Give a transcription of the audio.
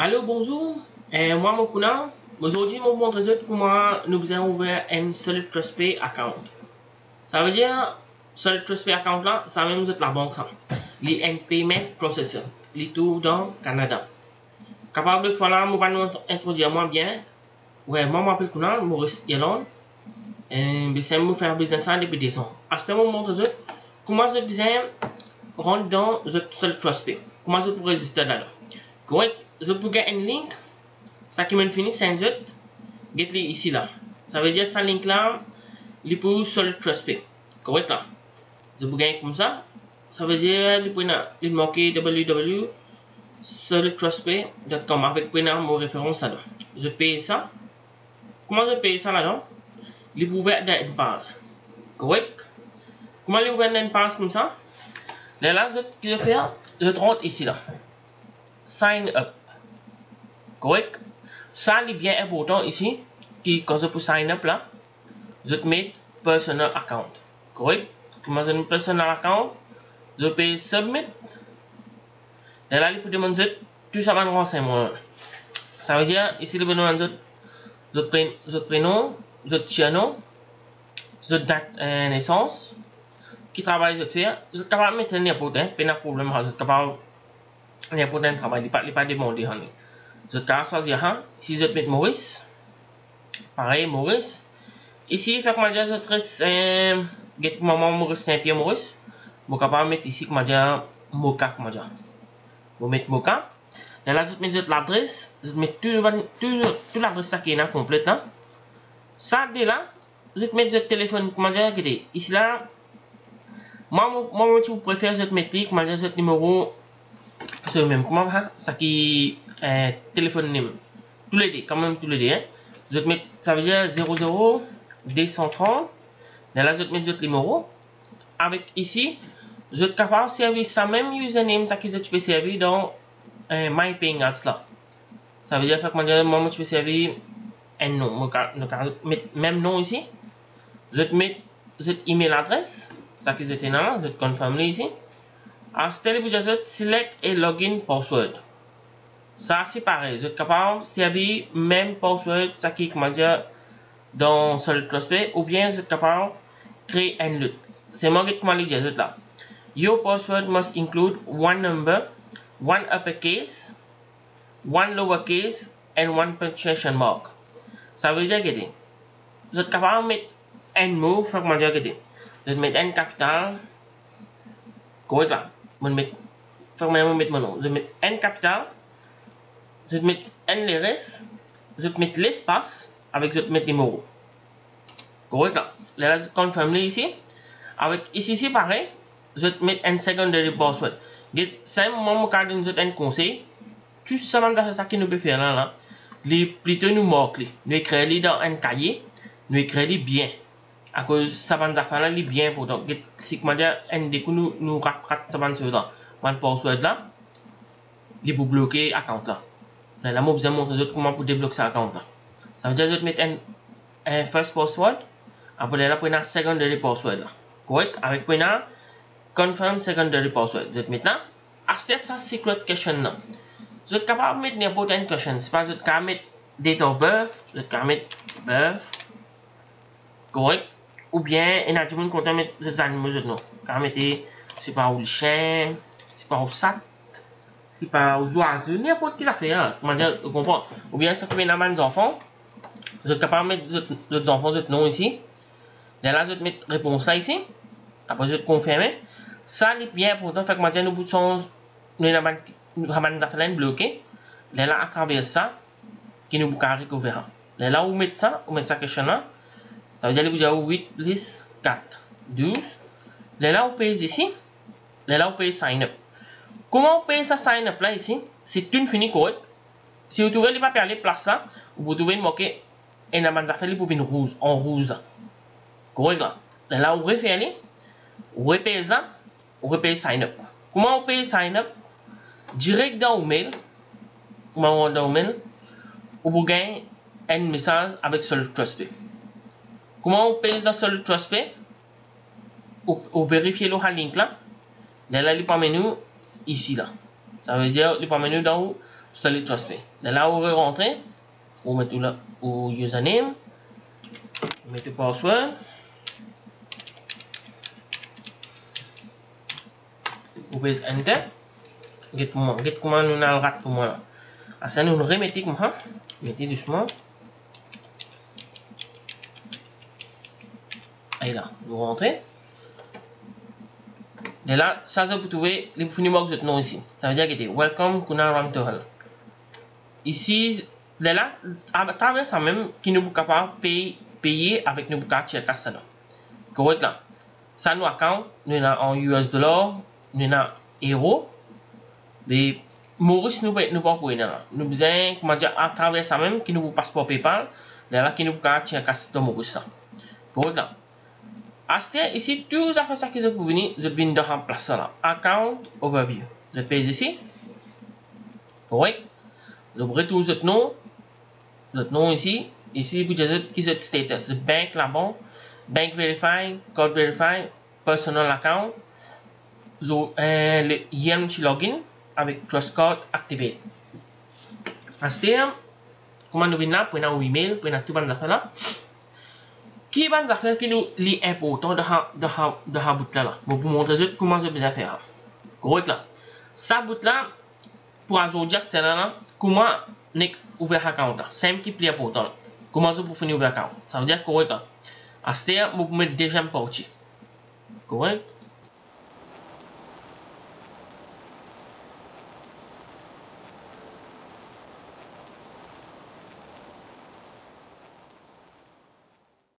Allô, bonjour. Moi, mon Kuna. Aujourd'hui, je vais vous montrer comment nous avons ouvert un Solid Trust Pay account. Ça veut dire, Solid Trust Pay account là, ça même vous êtes la banque. Les un payment processor. Les tout dans le Canada. Capable de faire là, je vais nous introduire moi bien. Ouais, moi, je m'appelle Kuna, Maurice Yelon. Et c'est moi faire business depuis 10 ans. À ce moment, je montre comment je besoin rentrer dans le Solid Trust Pay. Comment je peux résister là-dedans. Correct, je peux gagner un link. Ça qui me finit, c'est un jeu. Get ici là. Ça veut dire ça link là, il peut Solid Trust Pay. Correct là. Je peux gagner comme ça. Ça veut dire il peut marquer www.solidtrustpay.com avec mon référence là. Je paye ça. Comment je paye ça là-dedans? Il peut ouvrir une page. Correct. Comment il ouvre une page comme ça? Là, je fais, je rentre ici là. Sign up. Correct. Ça, c'est bien important ici, quand je peux sign up là, je mets personal account. Correct? Comment je mets personal account? Je peux submit. Et là, il peut demander tout ça va renseignement. Ça veut dire, ici, il peut demander votre prénom, votre surnom, votre date de naissance, qui travail je fais. Je suis capable de mettre n'importe quoi, pas de problème, je suis capable de n'importe quel travail, il n'est pas demandé. Je suis capable de choisir, si je mets Maurice. Pareil, Maurice. Ici, fait que moi, je trace get maman Maurice Saint-Pierre Maurice. Je vais capable mettre ici, comment dire, Moka, comment dire. Je vais mettre Moka. Et là, je vais mettre l'adresse. Je vais mettre toute l'adresse qui est là, complète. Hein. Ça, dès là, je vais mettre le téléphone, comment dire, qui est ici là. Moi, je préfère, je vais mettre, comment dire, ce numéro, c'est le même. Comment dire, ça qui téléphone numéro. Tous les deux, quand même, tous les deux. Hein. Je vais mettre, ça veut dire 00 230. Et là, je vais mettre le numéro. Avec ici, je suis capable de servir ça même username, ça que je peux servir dans My Paying Ads là. Ça veut dire que moi, je peux servir un nom. Je vais même nom ici. Je vais mettre cette email adresse, ça que j'étais là, je vais confirmer ici. Après, je vais select et login password. Ça, c'est pareil. Je suis capable de servir même password, ça qui est dans Solid Trust Pay, ou bien je suis capable de créer un lot. C'est moi qui vais dire là. Your password must include one number, one uppercase, one lowercase, and one punctuation mark. Ça veut dire que je suis capable de mettre un mot, faut que je dire je vais mettre un capital. Correct là. Je vais mettre mon nom. Je vais mettre un capital. Je vais mettre un leres. Je vais mettre l'espace avec je vais mettre des mots. Correct là. Là, je confirme ici. Avec ici, c'est pareil. Je vais mettre un secondary password. C'est moi qui donne un conseil. Tout ça que nous pouvons faire là, plutôt nous marquer. Nous écrire dans un cahier. Nous écrire bien. À cause ça va faire là bien pour donc si comment dire un des coups nous rattrape ça va se là. Un password là. Il pour bloquer account là. Là, moi besoin montrer comment pour débloquer cet account là. Ça veut dire je mettre un first password. Après là pour un secondary password là. Correct avec pour un confirm secondary password. Je vais mettre là. Après ça secret question là. Je suis capable de mettre n'importe quelle question. C'est pas je vais mettre date of birth, je vais mettre birth. Correct. Ou bien, il y a des gens qui mettre des animaux, quand mettez, c'est pas au chien, c'est pas au sac, c'est pas aux oiseaux, n'importe qui ça fait, hein. Comment dire, vous comprenez? Ou bien, ça qui met dans les enfants, vous êtes capable de mettre les enfants, votre nom ici. Et là, je vais mettre réponse là ici. Après, je vais confirmer. Ça, c'est bien important, fait que moi, nous pouvons, nous avons des affaires bloquées. Et là, à travers ça, qui nous pouvons recouvrir. Et là, vous mettez ça question là. Ça veut dire que vous avez 8, 10, 4, 12. Là, vous payez ici. Là, vous payez sign up. Comment vous payez ça sign up là ici? C'est une finie correct. Si vous trouvez les papiers à la place là, vous trouvez une marqué et la bande d'affaires pour venir rouge, en rouge là. Correct là. Là, vous refaites, vous repayez ça, vous repayez sign up. Comment vous payez sign up? Direct dans mail. Comment dans mail? Vous gagnez un message avec Solid Trust Pay. Comment on paye dans Solid Trust Pay? Vous vérifiez le link là. Là, il peut nous ici là. Ça veut dire il peut nous dans Solid Trust Me. De là, vous rentrez, vous mettez le username, vous mettez password, vous faites enter. Get comment nous avons le rat pour moi là. À ça, nous remettez comme ça, mettez doucement. Et là, vous rentrez. Et là, ça, vous trouvez les box de nom ici. Ça veut dire que c'est Welcome Kuna Ramtohal. Ici, là, à travers ça même, qui nous capable de payer avec nos cartes casse là. Correct là. Ça nous account, nous avons en US dollars, nous avons euros. Mais Maurice nous pas pour là. Nous besoin comment dire à travers ça même qui nous passeport PayPal, là qui nous carte casse de Maurice ça. Correct là. Acheter ici tous les affaires qui sont pour venir, je viens de remplacer là. Account overview. Je fais ici. Correct. Je retrouve votre nom ici. Ici, vous dites qui est le status. Bank là-bas. Bank verify, code verify, personal account. Le YAM login avec Trust Code activate. Acheter, comment nous venons là, pour un email, pour un tout bon affaire là. Qui est une affaire qui nous lie important de la bout là. Pour vous montrer comment je vais faire. Correct là. Ça bout là, pour aujourd'hui, c'est là, comment nous ouvrir un compte là. C'est un qui est important. Comment je peux finir ouvrir un compte. Ça veut dire correct là. À ce stade, vous pouvez mettre déjà parti. Correct.